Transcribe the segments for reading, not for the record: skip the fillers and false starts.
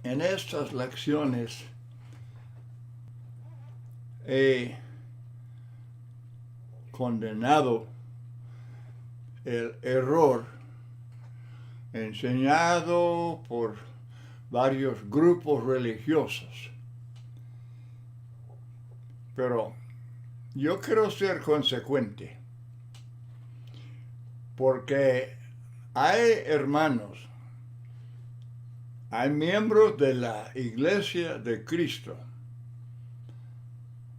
En estas lecciones he condenado el error enseñado por varios grupos religiosos. Pero yo quiero ser consecuente, porque hay hermanos, hay miembros de la Iglesia de Cristo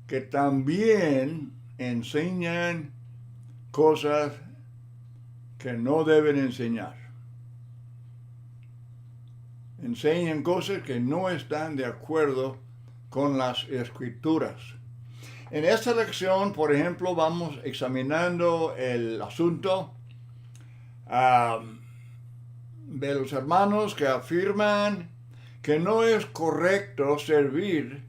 que también enseñan cosas que no deben enseñar. Enseñan cosas que no están de acuerdo con las Escrituras. En esta lección, por ejemplo, vamos examinando el asunto de los hermanos que afirman que no es correcto servir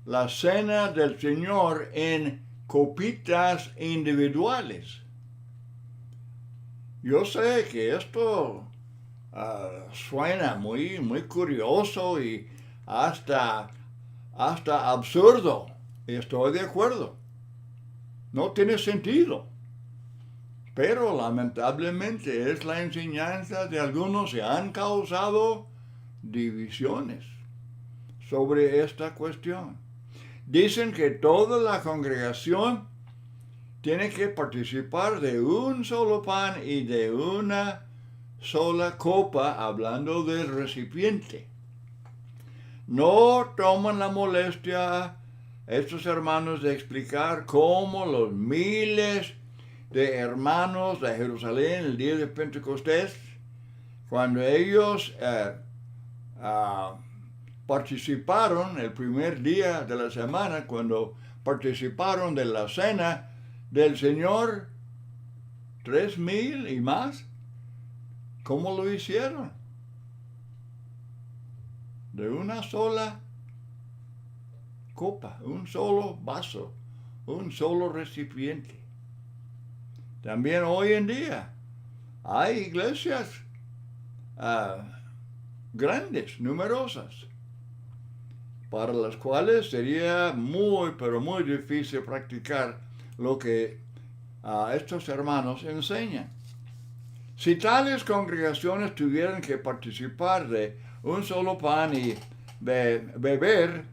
la cena del Señor en copitas individuales. Yo sé que esto suena muy curioso y hasta absurdo. Estoy de acuerdo. No tiene sentido. Pero lamentablemente es la enseñanza de algunos que han causado divisiones sobre esta cuestión. Dicen que toda la congregación tiene que participar de un solo pan y de una sola copa, hablando del recipiente. No toman la molestia estos hermanos de explicar cómo los miles de hermanos de Jerusalén el día de Pentecostés, cuando ellos participaron el primer día de la semana, cuando participaron de la cena del Señor, 3,000 y más, ¿cómo lo hicieron? De una sola copa, un solo vaso, un solo recipiente. También hoy en día hay iglesias grandes, numerosas, para las cuales sería pero muy difícil practicar lo que estos hermanos enseñan. Si tales congregaciones tuvieran que participar de un solo pan y beber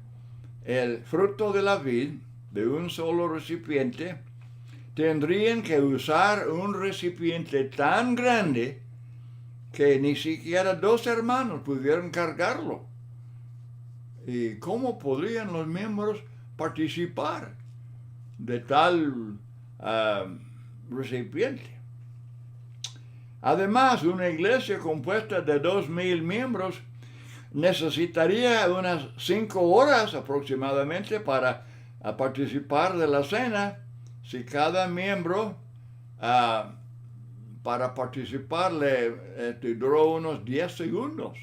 el fruto de la vid de un solo recipiente, tendrían que usar un recipiente tan grande que ni siquiera 2 hermanos pudieran cargarlo. ¿Y cómo podrían los miembros participar de tal recipiente? Además, una iglesia compuesta de 2,000 miembros necesitaría unas 5 horas aproximadamente para participar de la cena, si cada miembro para participar duró unos 10 segundos.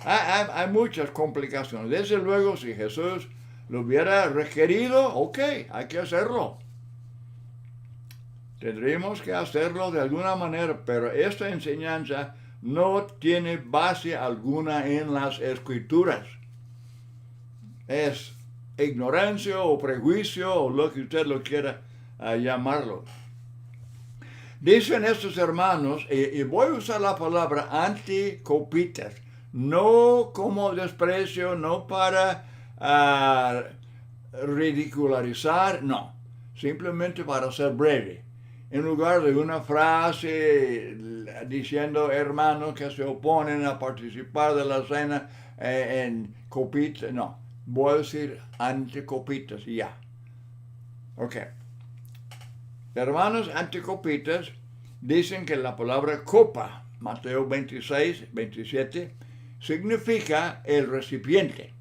Hay muchas complicaciones. Desde luego, si Jesús lo hubiera requerido, ok, hay que hacerlo. Tendríamos que hacerlo de alguna manera, pero esta enseñanza no tiene base alguna en las Escrituras. Es ignorancia o prejuicio o lo que usted lo quiera llamarlo. Dicen estos hermanos, y voy a usar la palabra anticopitas, no como desprecio, no para ridicularizar, no, simplemente para ser breve. En lugar de una frase diciendo hermanos que se oponen a participar de la cena en copitas, no, voy a decir anticopitas y ya. Ok. Hermanos anticopitas dicen que la palabra copa, Mateo 26, 27, significa el recipiente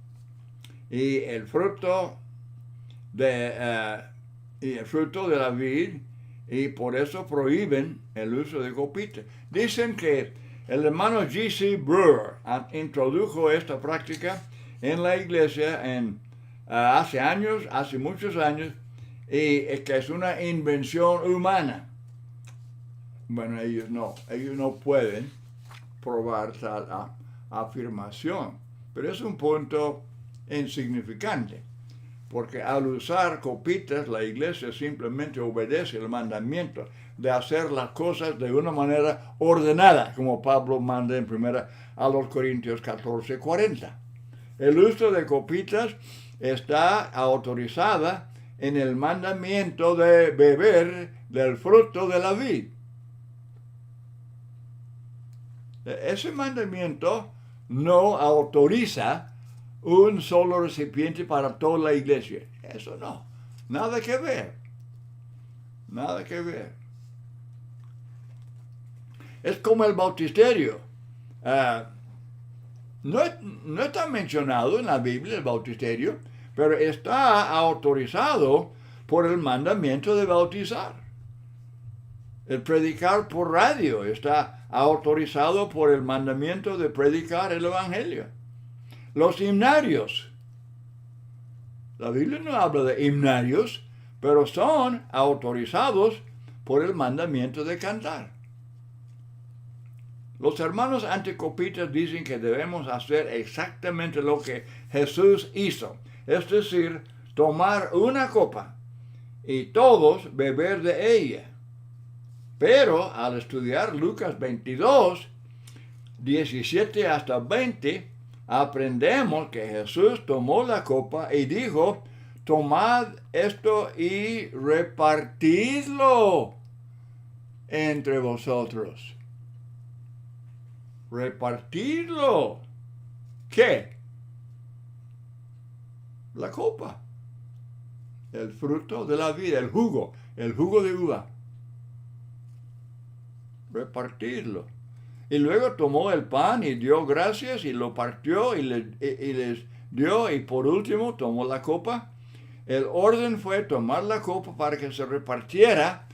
y el fruto de la vid, y por eso prohíben el uso de copitas. Dicen que el hermano G.C. Brewer introdujo esta práctica en la iglesia hace muchos años, y que es una invención humana. Bueno, ellos no pueden probar afirmación, pero es un punto insignificante, porque al usar copitas la iglesia simplemente obedece el mandamiento de hacer las cosas de una manera ordenada, como Pablo manda en 1 Corintios 14:40. El uso de copitas está autorizada en el mandamiento de beber del fruto de la vid. Ese mandamiento no autoriza un solo recipiente para toda la iglesia. Eso no. Nada que ver. Nada que ver. Es como el bautisterio. No está mencionado en la Biblia el bautisterio, pero está autorizado por el mandamiento de bautizar. El predicar por radio está autorizado por el mandamiento de predicar el evangelio. Los himnarios. La Biblia no habla de himnarios, pero son autorizados por el mandamiento de cantar. Los hermanos anticopitas dicen que debemos hacer exactamente lo que Jesús hizo, es decir, tomar una copa y todos beber de ella. Pero al estudiar Lucas 22, 17 hasta 20, aprendemos que Jesús tomó la copa y dijo, tomad esto y repartidlo entre vosotros. Repartidlo. ¿Qué? La copa. El fruto de la vida, el jugo de uva. Repartirlo. Y luego tomó el pan y dio gracias y lo partió y les dio, y por último tomó la copa. El orden fue tomar la copa para que se repartiera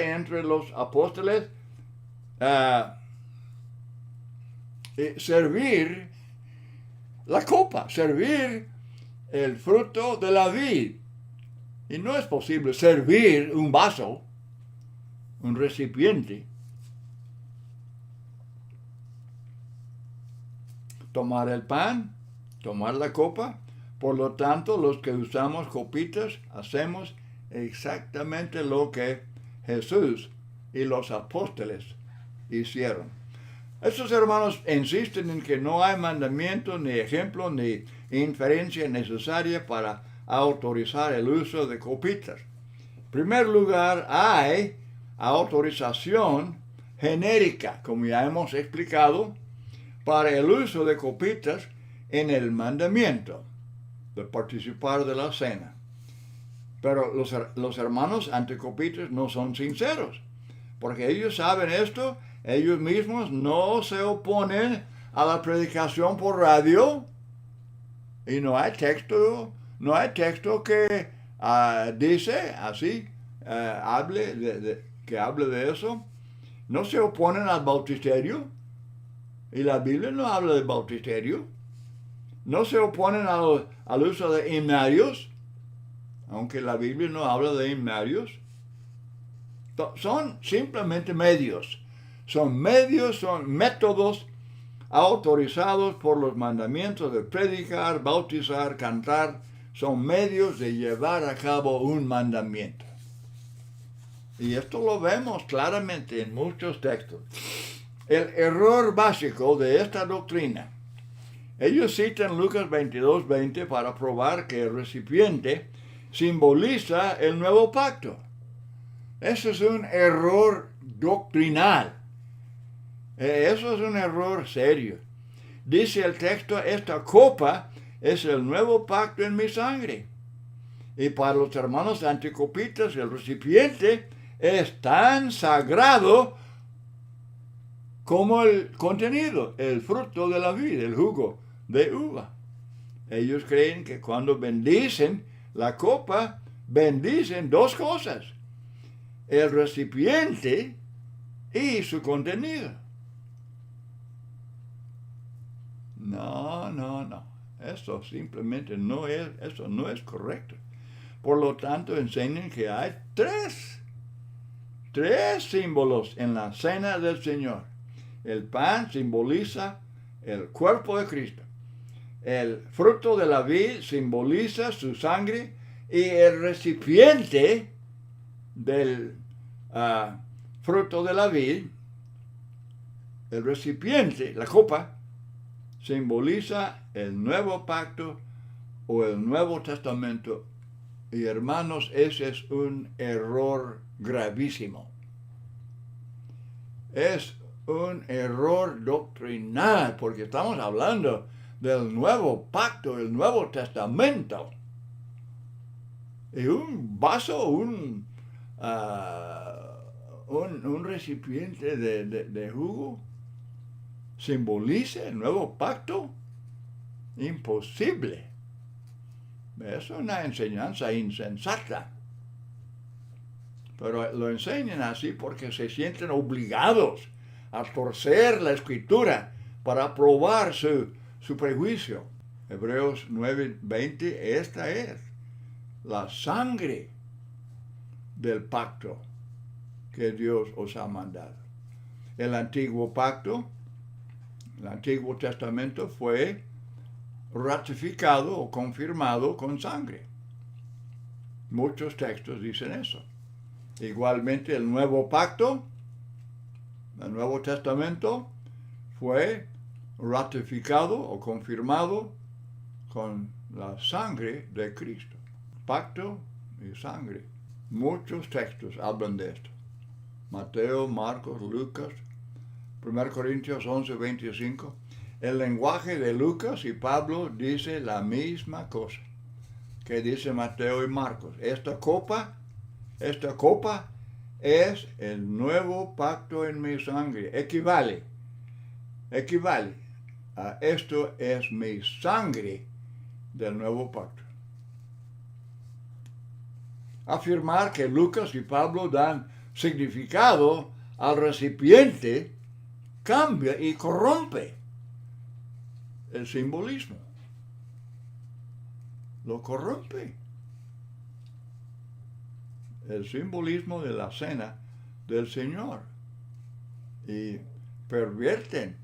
entre los apóstoles, servir la copa, servir el fruto de la vid. Y no es posible servir un vaso, un recipiente. Tomar el pan, tomar la copa. Por lo tanto, los que usamos copitas hacemos exactamente lo que Jesús y los apóstoles hicieron. Estos hermanos insisten en que no hay mandamiento, ni ejemplo, ni inferencia necesaria para autorizar el uso de copitas. En primer lugar, hay autorización genérica, como ya hemos explicado, para el uso de copitas en el mandamiento de participar de la cena. Pero los hermanos anticopitas no son sinceros, porque ellos saben esto, ellos mismos no se oponen a la predicación por radio, y no hay texto que dice así, que hable de eso. No se oponen al bautisterio, y la Biblia no habla del bautisterio. No se oponen al uso de himnarios, aunque la Biblia no habla de himnarios. Son simplemente medios. Son métodos autorizados por los mandamientos de predicar, bautizar, cantar. Son medios de llevar a cabo un mandamiento. Y esto lo vemos claramente en muchos textos. El error básico de esta doctrina. Ellos citan Lucas 22:20 para probar que el recipiente simboliza el nuevo pacto. Eso es un error doctrinal. Eso es un error serio. Dice el texto, esta copa es el nuevo pacto en mi sangre. Y para los hermanos anticopitas, el recipiente es tan sagrado como el contenido, el fruto de la vida, el jugo de uva. Ellos creen que cuando bendicen la copa, bendicen dos cosas: el recipiente y su contenido. No. Eso simplemente no es correcto. Por lo tanto, enseñan que hay tres símbolos en la cena del Señor. El pan simboliza el cuerpo de Cristo. El fruto de la vid simboliza su sangre y el recipiente del fruto de la vid, el recipiente, la copa, simboliza el nuevo pacto o el Nuevo Testamento. Y hermanos, ese es un error gravísimo. Es un error doctrinal, porque estamos hablando del nuevo pacto, el Nuevo Testamento. Y un vaso, un recipiente de jugo simboliza el nuevo pacto. Imposible. Es una enseñanza insensata. Pero lo enseñan así porque se sienten obligados a torcer la Escritura para probar su prejuicio. Hebreos 9:20, esta es la sangre del pacto que Dios os ha mandado. El antiguo pacto, el Antiguo Testamento fue ratificado o confirmado con sangre. Muchos textos dicen eso. Igualmente el nuevo pacto, el Nuevo Testamento, fue ratificado o confirmado con la sangre de Cristo. Pacto y sangre. Muchos textos hablan de esto. Mateo, Marcos, Lucas, 1 Corintios 11:25. El lenguaje de Lucas y Pablo dice la misma cosa que dice Mateo y Marcos. Esta copa es el nuevo pacto en mi sangre. Equivale a esto es mi sangre del nuevo pacto. Afirmar que Lucas y Pablo dan significado al recipiente cambia y corrompe el simbolismo. Lo corrompe. El simbolismo de la cena del Señor. Y pervierten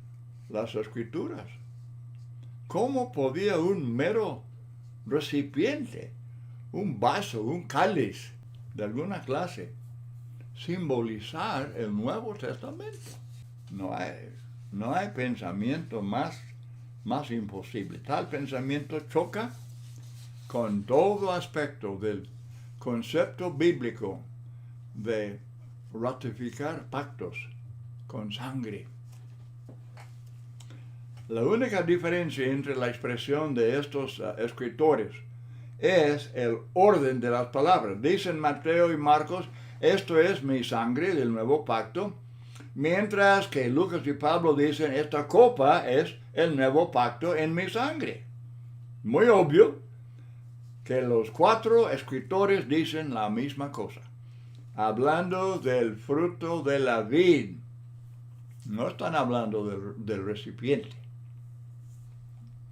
las Escrituras. ¿Cómo podía un mero recipiente, un vaso, un cáliz de alguna clase, simbolizar el Nuevo Testamento? No hay pensamiento más imposible. Tal pensamiento choca con todo aspecto del concepto bíblico de ratificar pactos con sangre. La única diferencia entre la expresión de estos escritores es el orden de las palabras. Dicen Mateo y Marcos, esto es mi sangre del nuevo pacto, mientras que Lucas y Pablo dicen, esta copa es el nuevo pacto en mi sangre. Muy obvio que los cuatro escritores dicen la misma cosa, hablando del fruto de la vid. No están hablando del recipiente.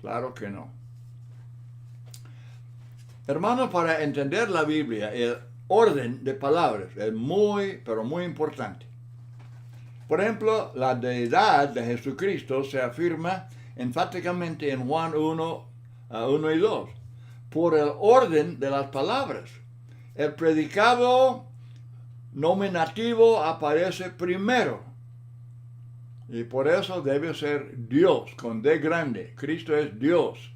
Claro que no. Hermanos, para entender la Biblia, el orden de palabras es muy, pero muy importante. Por ejemplo, la deidad de Jesucristo se afirma enfáticamente en Juan 1 y 2, por el orden de las palabras. El predicado nominativo aparece primero. Y por eso debe ser Dios, con D grande. Cristo es Dios.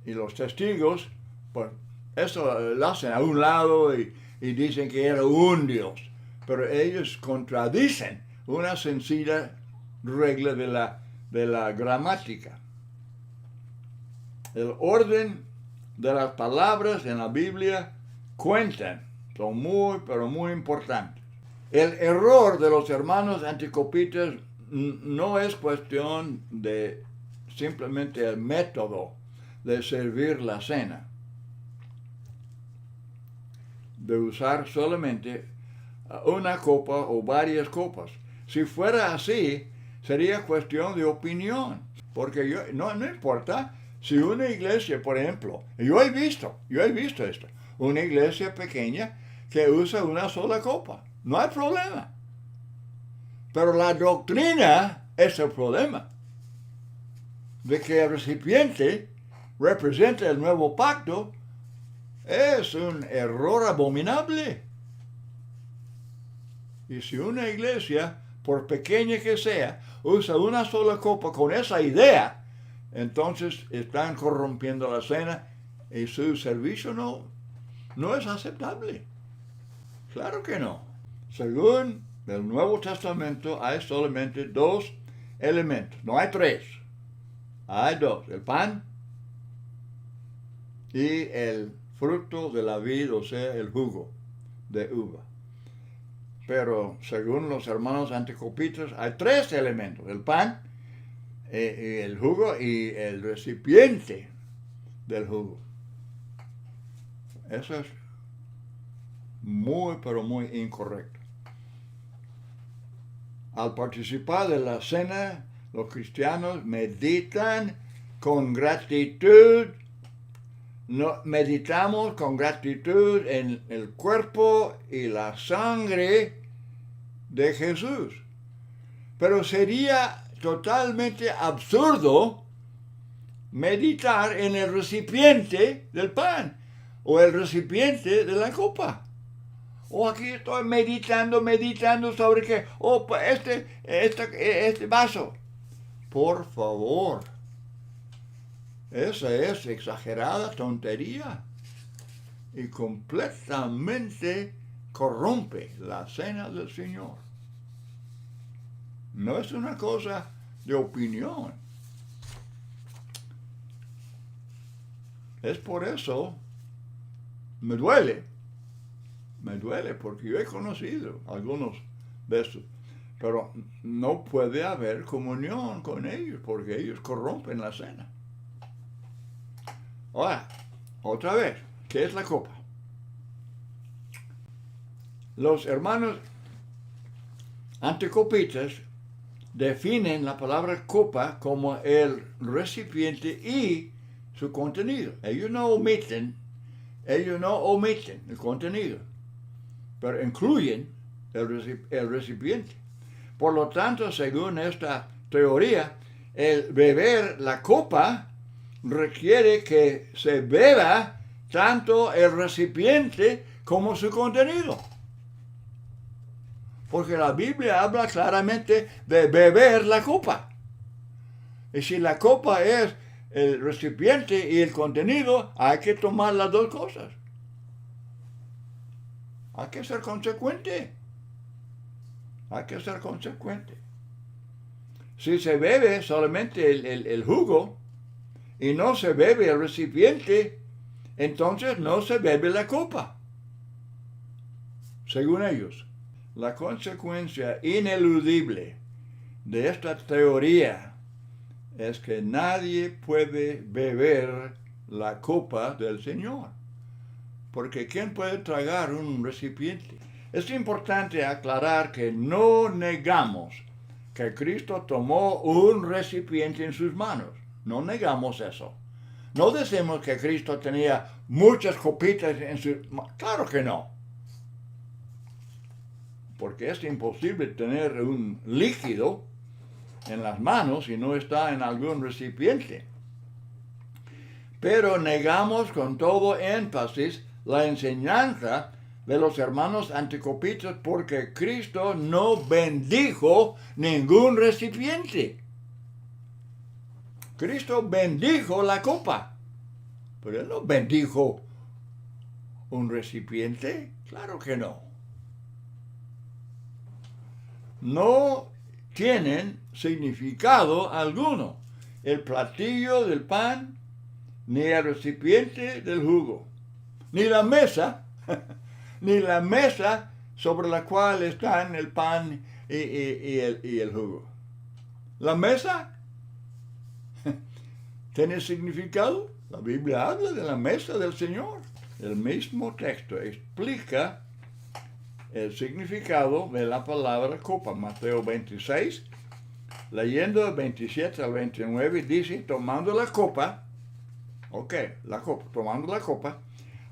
Y los testigos, pues, eso lo hacen a un lado y dicen que era un Dios. Pero ellos contradicen una sencilla regla de la gramática. El orden de las palabras en la Biblia cuentan, son muy, pero muy importantes. El error de los hermanos anticopitas no es cuestión de simplemente el método de servir la cena, de usar solamente una copa o varias copas. Si fuera así, sería cuestión de opinión, porque no importa si una iglesia, por ejemplo, yo he visto esto, una iglesia pequeña que usa una sola copa. No hay problema. Pero la doctrina es el problema. De que el recipiente representa el nuevo pacto es un error abominable. Y si una iglesia, por pequeña que sea, usa una sola copa con esa idea, entonces están corrompiendo la cena y su servicio no es aceptable. Claro que no. Según el Nuevo Testamento hay solamente 2 elementos, no hay 3. Hay 2, el pan y el fruto de la vid, o sea, el jugo de uva. Pero según los hermanos anticopitas hay 3 elementos, el pan, el jugo y el recipiente del jugo. Eso es muy, pero muy incorrecto. Al participar de la cena, los cristianos meditan con gratitud. Meditamos con gratitud en el cuerpo y la sangre de Jesús. Pero sería totalmente absurdo meditar en el recipiente del pan o el recipiente de la copa. O aquí estoy meditando sobre que, este vaso. Por favor. Esa es exagerada tontería y completamente corrompe la cena del Señor. No es una cosa de opinión. Es por eso, me duele porque yo he conocido algunos de estos, pero no puede haber comunión con ellos porque ellos corrompen la cena. Ahora, otra vez, ¿qué es la copa? Los hermanos anticopitas definen la palabra copa como el recipiente y su contenido. Ellos no omiten el contenido, pero incluyen el recipiente. Por lo tanto, según esta teoría, el beber la copa requiere que se beba tanto el recipiente como su contenido. Porque la Biblia habla claramente de beber la copa. Y si la copa es el recipiente y el contenido, hay que tomar las 2 cosas. Hay que ser consecuente. Si se bebe solamente el jugo y no se bebe el recipiente, entonces no se bebe la copa. Según ellos, la consecuencia ineludible de esta teoría es que nadie puede beber la copa del Señor. Porque ¿quién puede tragar un recipiente? Es importante aclarar que no negamos que Cristo tomó un recipiente en sus manos. No negamos eso. No decimos que Cristo tenía muchas copitas en sus manos. Claro que no. Porque es imposible tener un líquido en las manos si no está en algún recipiente. Pero negamos con todo énfasis la enseñanza de los hermanos anticopitas porque Cristo no bendijo ningún recipiente. Cristo bendijo la copa, pero Él no bendijo un recipiente. Claro que no. No tienen significado alguno el platillo del pan, ni el recipiente del jugo, ni la mesa, ni la mesa sobre la cual están el pan y el jugo. La mesa tiene significado. La Biblia habla de la mesa del Señor. El mismo texto explica el significado de la palabra copa. Mateo 26, leyendo el 27 al 29, dice, tomando la copa, tomando la copa,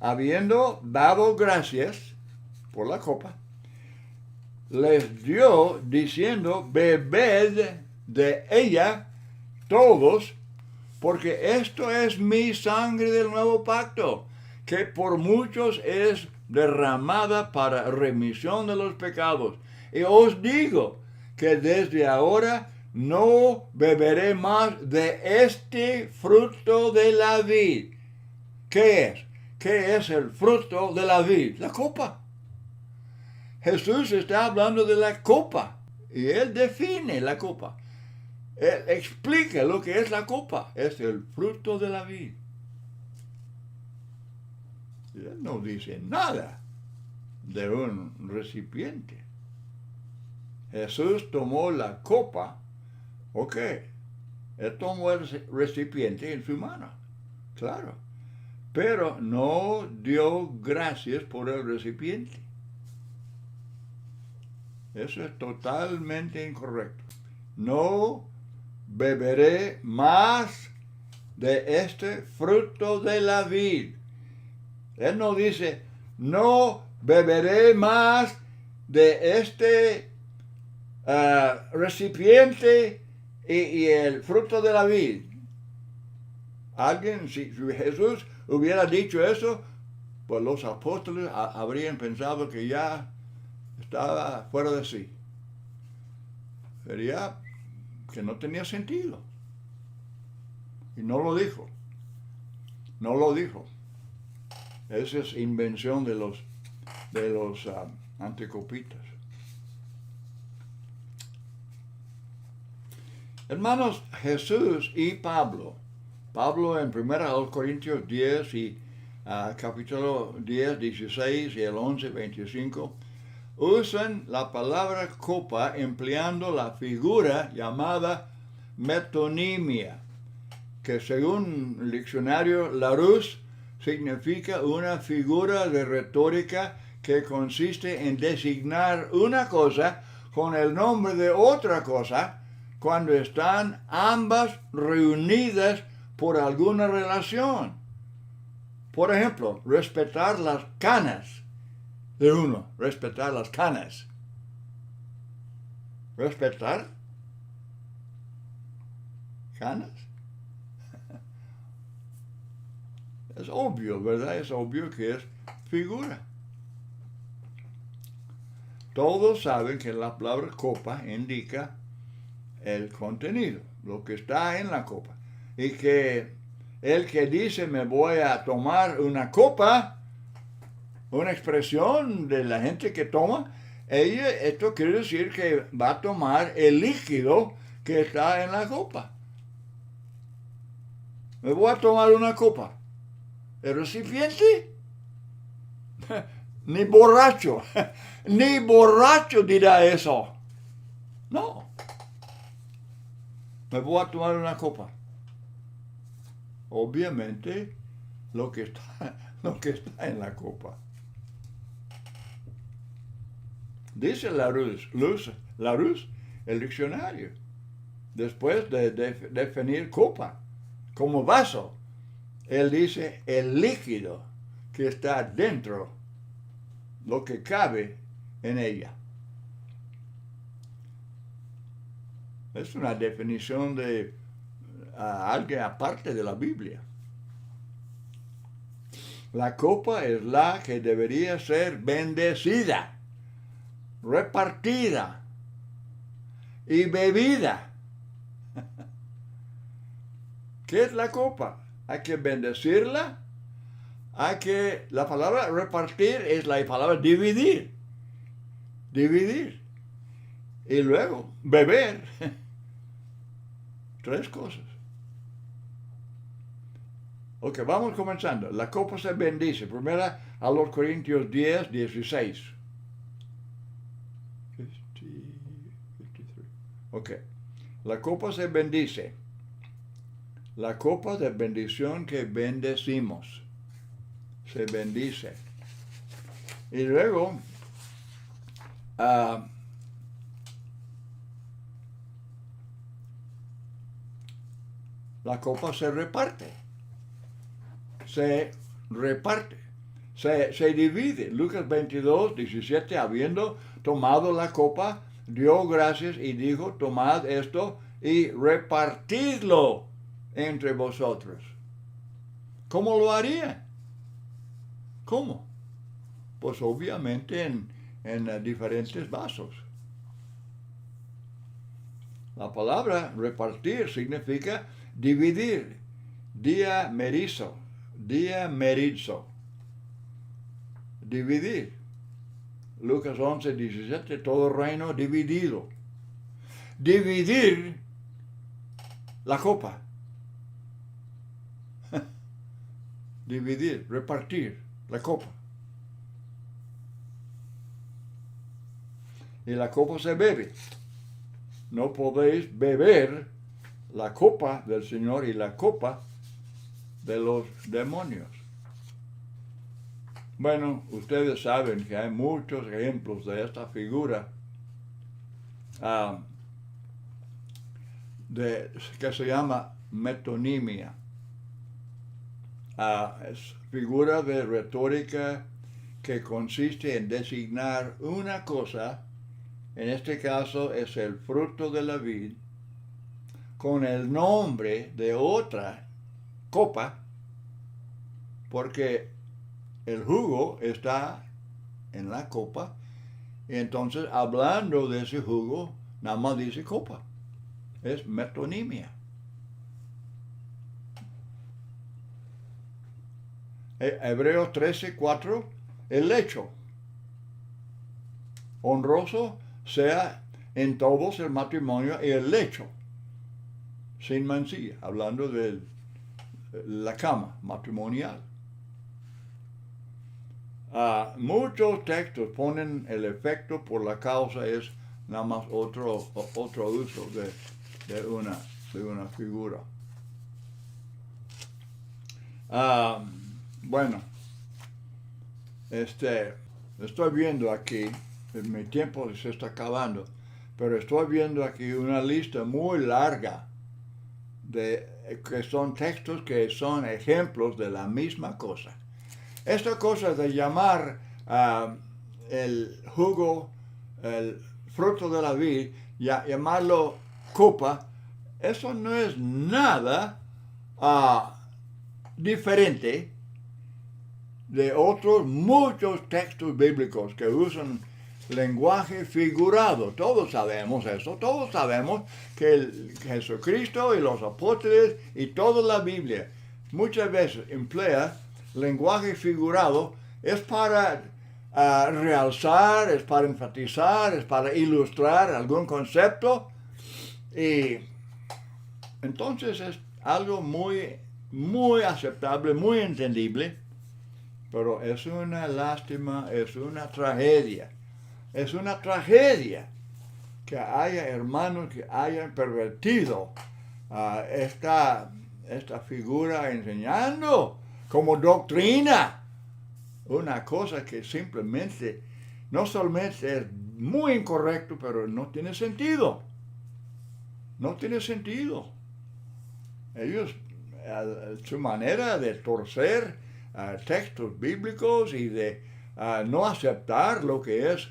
habiendo dado gracias por la copa, les dio diciendo, bebed de ella todos, porque esto es mi sangre del nuevo pacto, que por muchos es derramada para remisión de los pecados. Y os digo que desde ahora no beberé más de este fruto de la vid. ¿Qué es? ¿Qué es el fruto de la vid? La copa. Jesús está hablando de la copa y él define la copa. Él explica lo que es la copa. Es el fruto de la vid. Él no dice nada de un recipiente. Jesús tomó la copa. Ok. Él tomó el recipiente en su mano. Claro. Pero no dio gracias por el recipiente. Eso es totalmente incorrecto. No beberé más de este fruto de la vid. Él no dice, no beberé más de este recipiente y el fruto de la vid. Alguien, si Jesús hubiera dicho eso, pues los apóstoles habrían pensado que ya estaba fuera de sí. Sería que no tenía sentido. Y no lo dijo. No lo dijo. Esa es invención de los anticopitas. Hermanos, Jesús y Pablo en 1 Corintios 10 y capítulo 10, 16 y el 11, 25, usan la palabra copa empleando la figura llamada metonimia, que según el diccionario Larousse significa una figura de retórica que consiste en designar una cosa con el nombre de otra cosa cuando están ambas reunidas por alguna relación. Por ejemplo, respetar las canas de uno, respetar las canas. ¿Respetar? ¿Canas? Es obvio, ¿verdad? Es obvio que es figura. Todos saben que la palabra copa indica el contenido, lo que está en la copa. Y que el que dice me voy a tomar una copa, una expresión de la gente que toma, esto quiere decir que va a tomar el líquido que está en la copa. Me voy a tomar una copa. ¿El recipiente? Ni borracho, ni borracho dirá eso. No. Me voy a tomar una copa. Obviamente, lo que está en la copa. Dice Larousse, el diccionario, después de definir copa como vaso, él dice el líquido que está dentro, lo que cabe en ella. Es una definición de alguien aparte de la Biblia. La copa es la que debería ser bendecida, repartida y bebida. ¿Qué es la copa? Hay que bendecirla. La palabra repartir es la palabra dividir. Dividir. Y luego beber. 3 cosas. Ok, vamos comenzando. La copa se bendice. Primera a los Corintios 10, 16. 53. Ok. La copa se bendice. La copa de bendición que bendecimos. Se bendice. Y luego, la copa se reparte. Se reparte. Se divide. Lucas 22, 17, habiendo tomado la copa, dio gracias y dijo, tomad esto y repartidlo entre vosotros. ¿Cómo lo haría? ¿Cómo? Pues obviamente en diferentes vasos. La palabra repartir significa dividir, diamerizo, dividir. Lucas 11:17, todo reino dividido. Dividir la copa. Dividir, repartir la copa. Y la copa se bebe. No podéis beber la copa del Señor y la copa de los demonios. Bueno, ustedes saben que hay muchos ejemplos de esta figura que se llama metonimia. Es figura de retórica que consiste en designar una cosa, en este caso es el fruto de la vid, con el nombre de otra copa, porque el jugo está en la copa, y entonces hablando de ese jugo, nada más dice copa. Es metonimia. Hebreos 13:4, el lecho. Honroso sea en todos el matrimonio y el lecho, sin mancilla, hablando de la cama matrimonial. Muchos textos ponen el efecto por la causa, es nada más otro uso de una figura. Bueno, estoy viendo aquí, mi tiempo se está acabando, pero estoy viendo aquí una lista muy larga que son textos que son ejemplos de la misma cosa. Esta cosa de llamar el jugo, el fruto de la vid, llamarlo copa, eso no es nada diferente de otros muchos textos bíblicos que usan lenguaje figurado. Todos sabemos eso, todos sabemos que Jesucristo y los apóstoles y toda la Biblia muchas veces emplea lenguaje figurado, es para realzar, es para enfatizar, es para ilustrar algún concepto, y entonces es algo muy, muy aceptable, muy entendible, pero es una lástima, es una tragedia que haya hermanos que hayan pervertido esta figura enseñando como doctrina, una cosa que simplemente, no solamente es muy incorrecto, pero no tiene sentido. No tiene sentido. Ellos, su manera de torcer textos bíblicos y de no aceptar lo que es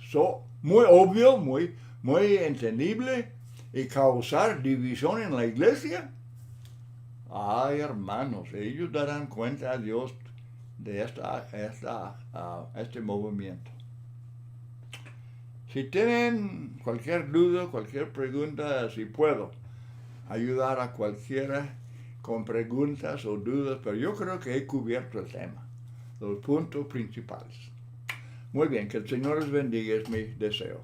muy obvio, muy entendible, y causar división en la iglesia. Ay, hermanos, ellos darán cuenta a Dios de este movimiento. Si tienen cualquier duda, cualquier pregunta, si puedo ayudar a cualquiera con preguntas o dudas, pero yo creo que he cubierto el tema, los puntos principales. Muy bien, que el Señor les bendiga, es mi deseo.